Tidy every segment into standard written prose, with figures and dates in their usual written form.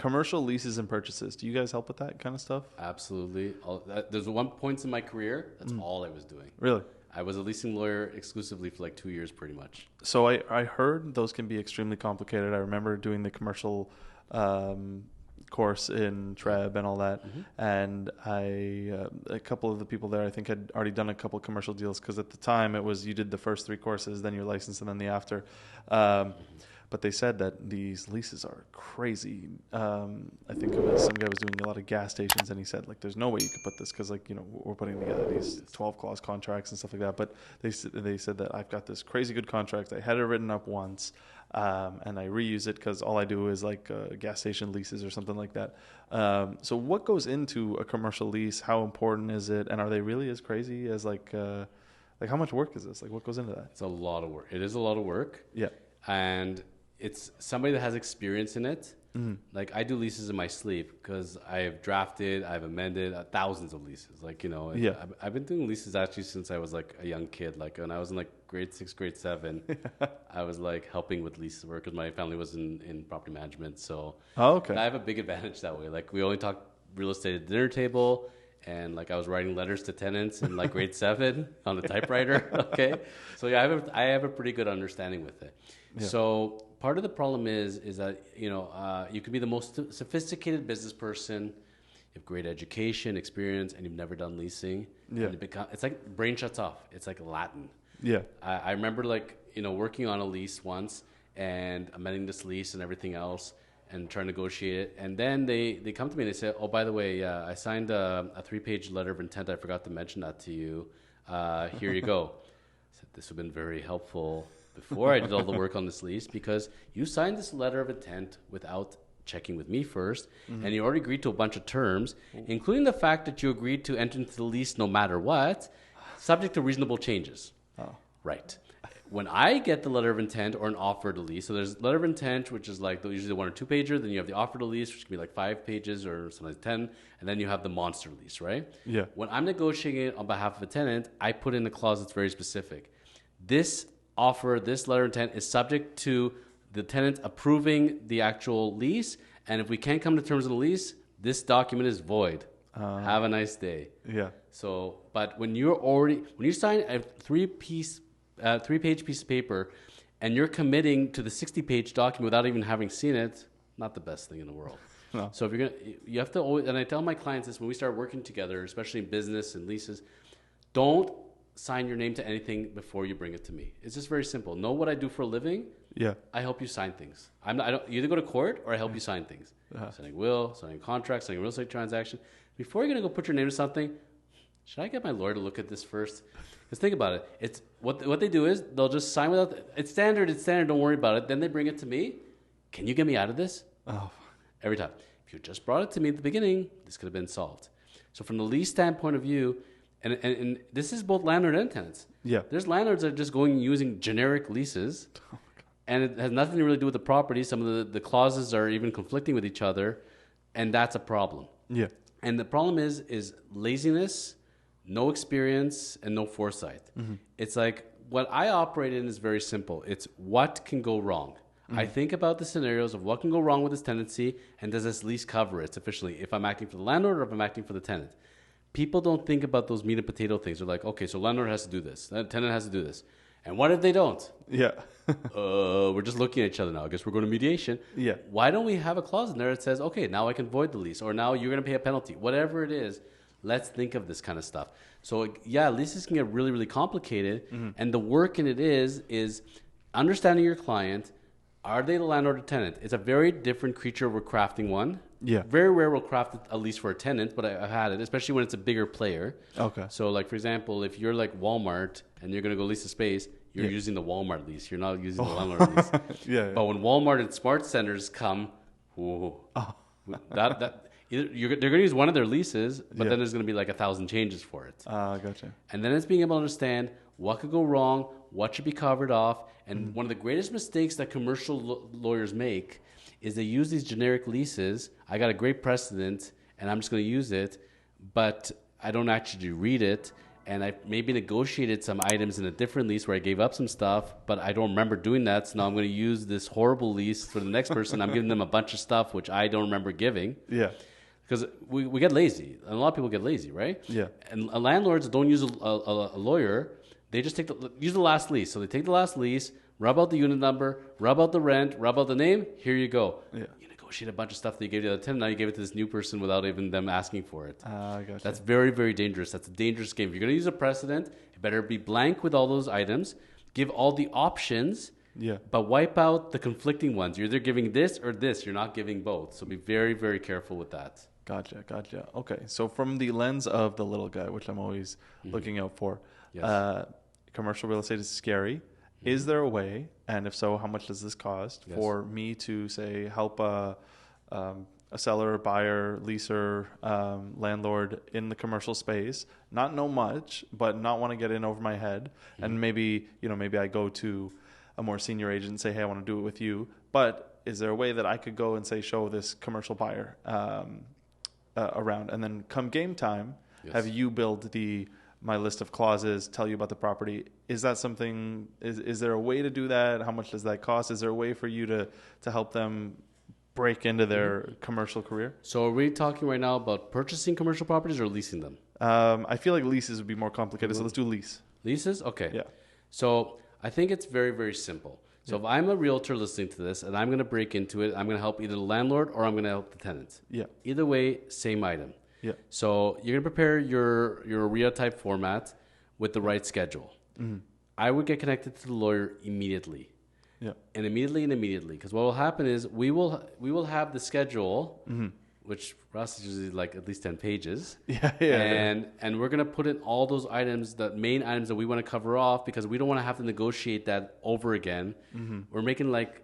commercial leases and purchases. Do you guys help with that kind of stuff? Absolutely. There's one point in my career, that's all I was doing. Really? I was a leasing lawyer exclusively for like 2 years pretty much. So I heard those can be extremely complicated. I remember doing the commercial course in Treb and all that. And a couple of the people there, I think, had already done a couple of commercial deals, because at the time it was you did the first 3 courses, then your license, and then the after. But they said that these leases are crazy. I think some guy was doing a lot of gas stations, and he said, like, there's no way you could put this, because, like, you know, we're putting together these 12-clause contracts and stuff like that. But they said that I've got this crazy good contract. I had it written up once, and I reuse it because all I do is, like, gas station leases or something like that. So what goes into a commercial lease? How important is it? And are they really as crazy as, like how much work is this? Like, what goes into that? It's a lot of work. It is a lot of work. Yeah. And it's somebody that has experience in it. Like, I do leases in my sleep because I've drafted, I've amended thousands of leases. Like, you know, I've been doing leases actually since I was like a young kid. Like, when I was in like grade 6, grade 7, I was like helping with lease work because my family was in property management. So I have a big advantage that way. Like, we only talk real estate at the dinner table. And like, I was writing letters to tenants in like grade 7 on a typewriter. Okay. So yeah, I have a pretty good understanding with it. Yeah. So part of the problem is that, you know, you could be the most sophisticated business person, you have great education, experience, and you've never done leasing. Yeah. And it's like brain shuts off. It's like Latin. Yeah. I remember, like, you know, working on a lease once and amending this lease and everything else, and trying to negotiate it. And then they come to me and they say, oh, by the way, I signed a 3-page letter of intent. I forgot to mention that to you. Here you go. I said, this would have been very helpful before I did all the work on this lease, because you signed this letter of intent without checking with me first, and you already agreed to a bunch of terms, including the fact that you agreed to enter into the lease no matter what, subject to reasonable changes. Oh. Right. When I get the letter of intent or an offer to lease, so there's letter of intent, which is like usually the 1 or 2 pager, then you have the offer to lease, which can be like 5 pages or sometimes 10, and then you have the monster lease, right? Yeah. When I'm negotiating it on behalf of a tenant, I put in a clause that's very specific. This offer, this letter of intent is subject to the tenant approving the actual lease, and if we can't come to terms of the lease, this document is void. Have a nice day. Yeah. So, but when you sign a 3-page piece of paper, and you're committing to the 60-page document without even having seen it, not the best thing in the world. No. So if you have to always, and I tell my clients this when we start working together, especially in business and leases, don't sign your name to anything before you bring it to me. It's just very simple. Know what I do for a living. Yeah. I help you sign things. I don't you either go to court or I help you sign things. Signing will, signing contracts, signing a real estate transaction. Before you're going to go put your name to something, should I get my lawyer to look at this first? Because think about it. It's what they do is they'll just sign without. It's standard. Don't worry about it. Then they bring it to me. Can you get me out of this? Oh, every time. If you just brought it to me at the beginning, this could have been solved. So from the lease standpoint of view, and this is both landlord and tenants. Yeah. There's landlords that are just going using generic leases, and it has nothing to really do with the property. Some of the clauses are even conflicting with each other, and that's a problem. Yeah. And the problem is laziness, no experience, and no foresight. Mm-hmm. It's like what I operate in is very simple. It's what can go wrong. Mm-hmm. I think about the scenarios of what can go wrong with this tenancy, and does this lease cover it sufficiently if I'm acting for the landlord or if I'm acting for the tenant. People don't think about those meat and potato things. They're like, okay, so landlord has to do this. The tenant has to do this. And what if they don't? Yeah. We're just looking at each other now. I guess we're going to mediation. Yeah. Why don't we have a clause in there that says, okay, now I can void the lease, or now you're going to pay a penalty. Whatever it is, let's think of this kind of stuff. So, yeah, leases can get really, really complicated. Mm-hmm. And the work in it is understanding your client. Are they the landlord or tenant? It's a very different creature we're crafting one. Yeah. Very rare we'll craft a lease for a tenant, but I've had it, especially when it's a bigger player. Okay. So, like, for example, if you're like Walmart and you're going to go lease a space, you're using the Walmart lease. You're not using the landlord lease. Yeah. But when Walmart and Smart Centers come, they're going to use one of their leases, but then there's going to be like 1,000 changes for it. Gotcha. And then it's being able to understand what could go wrong, what should be covered off. And one of the greatest mistakes that commercial lawyers make is they use these generic leases. I got a great precedent, and I'm just going to use it, but I don't actually read it. and I maybe negotiated some items in a different lease where I gave up some stuff, but I don't remember doing that. So now I'm going to use this horrible lease for the next person. I'm giving them a bunch of stuff which I don't remember giving. Yeah. Because we get lazy. And a lot of people get lazy, right? Yeah. And landlords don't use a lawyer. They just use the last lease. So they take the last lease, rub out the unit number, rub out the rent, rub out the name. Here you go. Yeah. You negotiate a bunch of stuff that you gave to the other tenant. Now you gave it to this new person without even them asking for it. Gotcha. That's very, very dangerous. That's a dangerous game. If you're going to use a precedent, it better be blank with all those items. Give all the options. Yeah. But wipe out the conflicting ones. You're either giving this or this. You're not giving both. So be very, very careful with that. Gotcha. Okay. So from the lens of the little guy, which I'm always looking out for, yes. Commercial real estate is scary. Mm-hmm. Is there a way, and if so, how much does this cost, for me to, say, help a seller, buyer, leaser, landlord in the commercial space, not know much, but not want to get in over my head, and maybe I go to a more senior agent and say, hey, I want to do it with you, but is there a way that I could go and say, show this commercial buyer around, and then come game time, have you build my list of clauses, tell you about the property? Is that something, is there a way to do that? How much does that cost? Is there a way for you to help them break into their commercial career? So are we talking right now about purchasing commercial properties or leasing them? I feel like leases would be more complicated, so let's do lease. Leases? Okay. Yeah. So I think it's very, very simple. So if I'm a realtor listening to this and I'm going to break into it, I'm going to help either the landlord or I'm going to help the tenant. Yeah. Either way, same item. Yeah. So you're going to prepare your RIA type format with the right schedule. Mm-hmm. I would get connected to the lawyer immediately. Yeah. And immediately. Because what will happen is we will have the schedule, which for us is usually like at least 10 pages. And we're going to put in all those items, the main items that we want to cover off, because we don't want to have to negotiate that over again. Mm-hmm. We're making like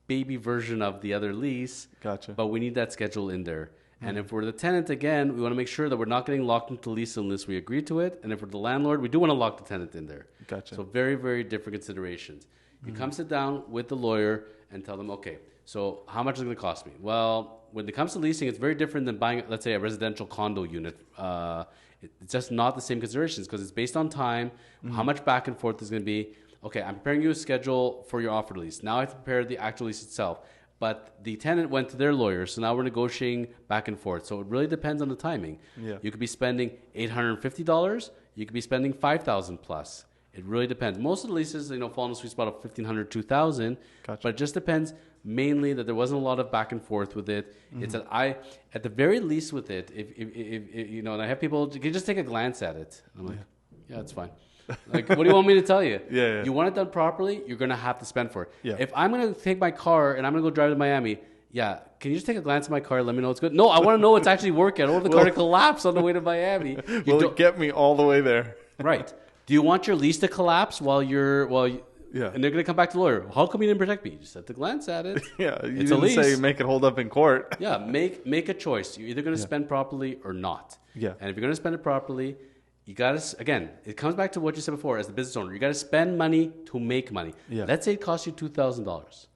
baby version of the other lease. Gotcha. But we need that schedule in there. And if we're the tenant, again, we want to make sure that we're not getting locked into lease unless we agree to it. And if we're the landlord, we do want to lock the tenant in there. Gotcha. So very, very different considerations. You come sit down with the lawyer and tell them, okay, so how much is it going to cost me? Well, when it comes to leasing, it's very different than buying, let's say, a residential condo unit. It's just not the same considerations because it's based on time, how much back and forth is going to be. Okay, I'm preparing you a schedule for your offer lease. Now I have to prepare the actual lease itself. But the tenant went to their lawyer, so now we're negotiating back and forth. So it really depends on the timing. Yeah. You could be spending $850. You could be spending $5,000 plus. It really depends. Most of the leases, fall in the sweet spot of $1,500, $2,000. Gotcha. But it just depends mainly that there wasn't a lot of back and forth with it. Mm-hmm. It's that at the very least with it, if and I have people, you can just take a glance at it. I'm like, yeah, it's fine. Like, what do you want me to tell you? Yeah. You want it done properly, you're going to have to spend for it. Yeah. If I'm going to take my car and I'm going to go drive to Miami, can you just take a glance at my car and let me know it's good? No, I want to know it's actually working. I don't want the car to collapse on the way to Miami. Get me all the way there. Right. Do you want your lease to collapse and they're going to come back to the lawyer? How come you didn't protect me? You just have to glance at it. Yeah, you didn't say make it hold up in court. Yeah, make a choice. You're either going to spend properly or not. Yeah. And if you're going to spend it properly, you got to, again, it comes back to what you said before as the business owner. You got to spend money to make money. Yeah. Let's say it costs you $2,000.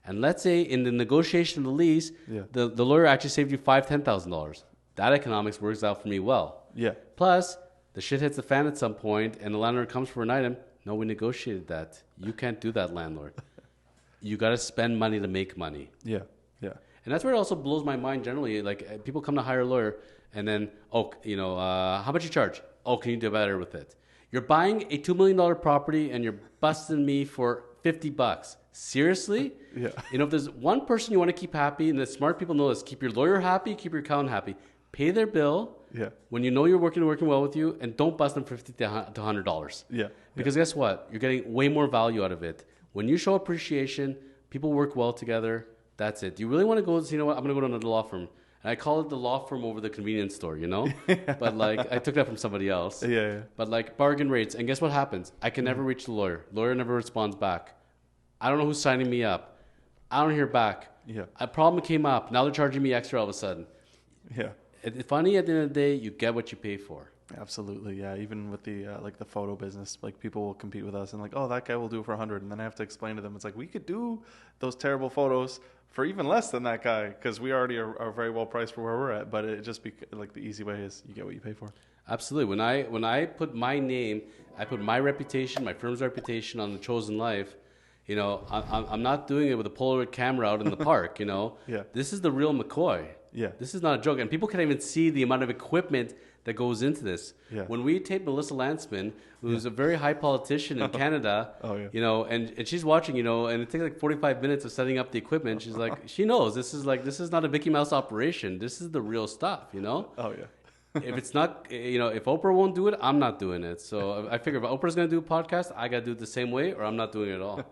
And let's say in the negotiation of the lease, the lawyer actually saved you $5,000, $10,000. That economics works out for me well. Yeah. Plus, the shit hits the fan at some point and the landlord comes for an item. No, we negotiated that. You can't do that, landlord. You got to spend money to make money. Yeah. And that's where it also blows my mind generally. Like, people come to hire a lawyer and then, how much you charge? Oh, can you do better with it? You're buying a $2 million property and you're busting me for $50. Seriously? Yeah. If there's one person you want to keep happy, and the smart people know this, keep your lawyer happy, keep your accountant happy. Pay their bill when you know you're working well with you, and don't bust them for $50 to $100. Yeah. Because guess what? You're getting way more value out of it. When you show appreciation, people work well together. That's it. You really want to go and say, you know what? I'm going to go to another law firm. And I call it the law firm over the convenience store, But I took that from somebody else. Yeah. But bargain rates. And guess what happens? I can never reach the lawyer. Lawyer never responds back. I don't know who's signing me up. I don't hear back. Yeah. A problem came up. Now they're charging me extra all of a sudden. Yeah. It's funny, at the end of the day, you get what you pay for. Absolutely, yeah. Even with the like the photo business, like people will compete with us and like, oh, that guy will do it for 100, and then I have to explain to them, it's like we could do those terrible photos for even less than that guy because we already are very well priced for where we're at. But it just be like the easy way is you get what you pay for. Absolutely. When I put my name, I put my reputation, my firm's reputation on the chosen life. You know, I'm not doing it with a Polaroid camera out in the park. You know, Yeah. This is the real McCoy. Yeah. This is not a joke, and people can't even see the amount of equipment that goes into this. Yeah. When we taped Melissa Lantzman, who's a very high politician in Canada, Oh, yeah. you know, and she's watching, you know, and it takes like 45 minutes of setting up the equipment. She's like, she knows this is not a Mickey Mouse operation. This is the real stuff, you know. Oh yeah. If it's not, you know, if Oprah won't do it, I'm not doing it. So I figure if Oprah's going to do a podcast, I got to do it the same way or I'm not doing it at all.